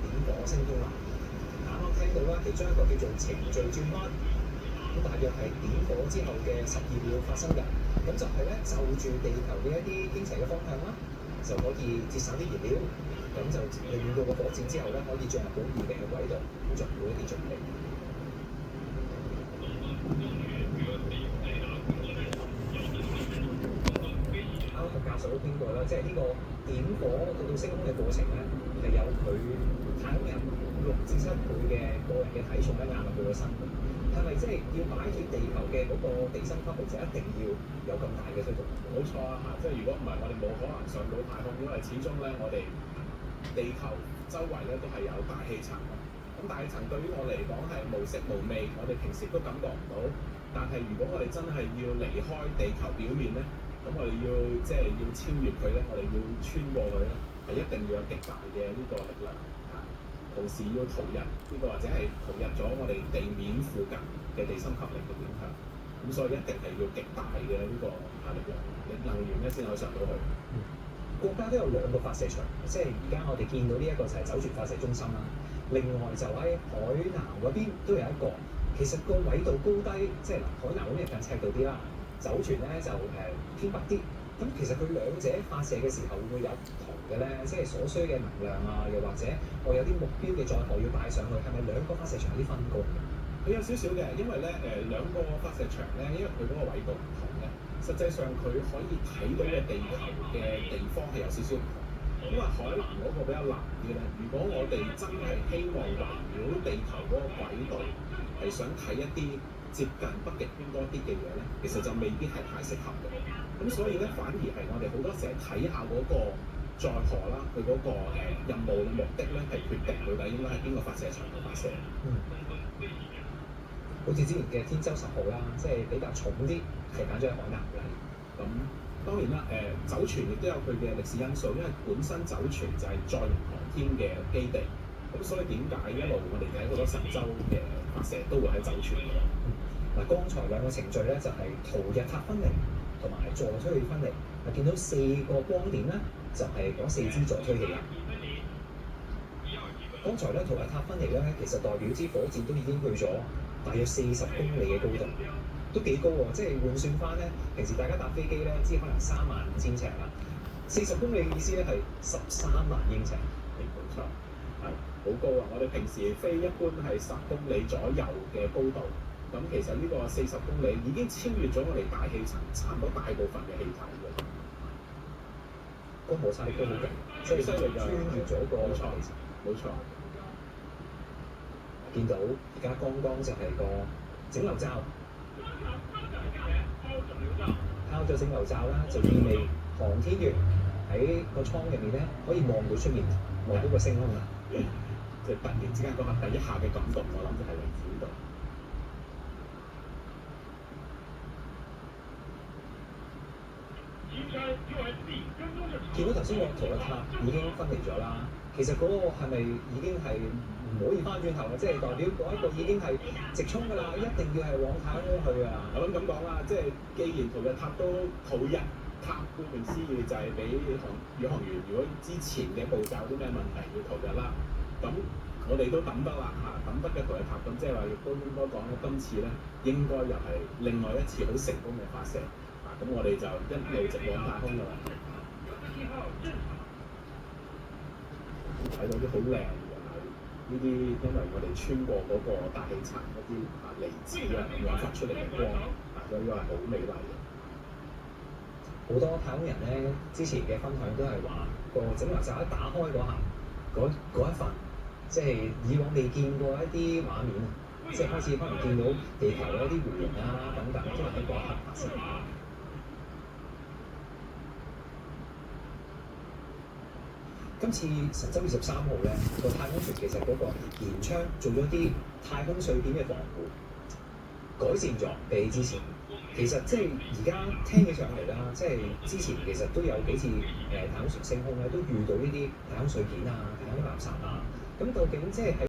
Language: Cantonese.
點火升空啦。啱啱聽到啦，其中一個叫做程序轉彎，咁大約係點火之後嘅12秒發生嘅。咁就係咧就住地球嘅一啲傾斜嘅方向啦，就可以節省啲燃料，咁就令到個火箭之後咧可以進入到預定嘅軌道，咁做好一啲準備。啱啱同教授都傾過啦，即係呢個點火到到升空嘅過程咧，係有佢太空人6至7倍嘅個人嘅體重咧壓落佢個身度。係咪即係要擺脱地球嘅嗰個地心吸力，就一定要有咁大嘅推動？冇錯啊！即係如果唔係，我哋冇可能上到太空，因為始終咧，我哋地球周圍咧都係有大氣層。咁大氣層對於我嚟講係無色無味，我哋平時都感覺唔到。但係如果我哋真係要離開地球表面咧，咁我哋要即係要超越佢咧，我哋要穿過佢咧，係一定要有極大嘅呢個力量。同時要逃逸呢個或者係逃逸咗我哋地面附近嘅地心吸力嘅影響，咁所以一定係要極大嘅呢個力量能源咧先可以上到去。國家都有2個發射場，即係而家我哋見到呢一個就係酒泉發射中心啦。另外就喺海南嗰邊都有一個，其實個緯度高低即係嗱，海南嗰邊近赤道啲啦，酒泉咧就偏北啲。咁其實佢兩者發射嘅時候會有唔同嘅咧，即係所需嘅能量啊，又或者我有啲目標嘅載荷要帶上去，係咪2個發射場有啲分工？佢有少少嘅，因為咧2個發射場咧，因為佢嗰個緯度唔同嘅，實際上佢可以睇到嘅地球嘅地方係有少少唔同。因為海南嗰個比較南啲咧，如果我哋真係希望圍繞地球嗰個軌道係想睇一啲接近北極圈多啲嘅嘢咧，其實就未必係太適合嘅。咁所以咧，反而係我哋好多時係睇下嗰個載荷啦，佢嗰個任務嘅目的咧，係決定到底應該喺邊個發射場度發射。好似之前嘅天舟10號啦，即係比較重啲，就揀咗喺海南嚟。咁當然啦，酒泉亦都有佢嘅歷史因素，因為本身酒泉就係載人航天嘅基地，咁所以點解一路我哋睇好多神舟嘅發射都會喺酒泉嘅？嗱，剛才2個程序咧就係逃逸塔分離同埋助推器分離。見到4個光點咧，就係嗰4支助推器啦。剛才咧逃逸塔分離咧，其實代表支火箭都已經去咗大約40公里嘅高度，都幾高喎！即係換算翻咧，平時大家搭飛機咧，知可能35000尺啦，40公里嘅意思咧係13萬英尺，冇錯，係好高啊！我哋平時飛一般係10公里左右嘅高度，咁其實呢個40公里已經超越咗我哋大氣層差唔多大部分嘅氣體嘅。個摩擦力都好勁，即係穿越咗個大氣層。冇錯。見到而家剛剛就係個整流罩，拋咗整流罩啦，就意味航天員喺個艙入面咧可以望到出面，望到個星空啦。即係突然之間嗰下第一下嘅感動，我諗就係嚟自呢度。見到頭先個逃逸塔已經分離咗啦，其實嗰個係咪已經係唔可以翻轉頭啦？即係代表嗰一個已經係直衝㗎啦，一定要係往太空去啊！我諗咁講啦，即係既然逃逸塔都逃逸塔，顧名思義就係俾宇航員如果之前嘅步驟有啲咩問題要逃逸啦，咁我哋都抌得啦嚇，抌得嘅逃逸塔，咁即係話亦都應該講咧，今次咧應該又係另外一次好成功嘅發射，咁我哋就一路直往太空㗎啦。睇到啲好靚嘅呢啲，因為我哋穿過嗰個大氣層嗰啲離子啊咁樣發出嚟嘅光，所以係好美麗嘅。好多太空人咧，之前嘅分享都係話個整流罩一打開嗰下，嗰一份，即係以往未見過一啲畫面，即係開始可能見到地球嘅一啲弧形啊等等，都係喺嗰一刻發生。今次神舟23號咧，個太空船其實嗰個舷窗做咗啲太空碎片嘅防護，改善咗比之前。其實即係而家聽起上嚟啦，即係之前其實都有幾次太空船升空咧，都遇到呢啲太空碎片啊、太空垃圾啊。咁究竟即係喺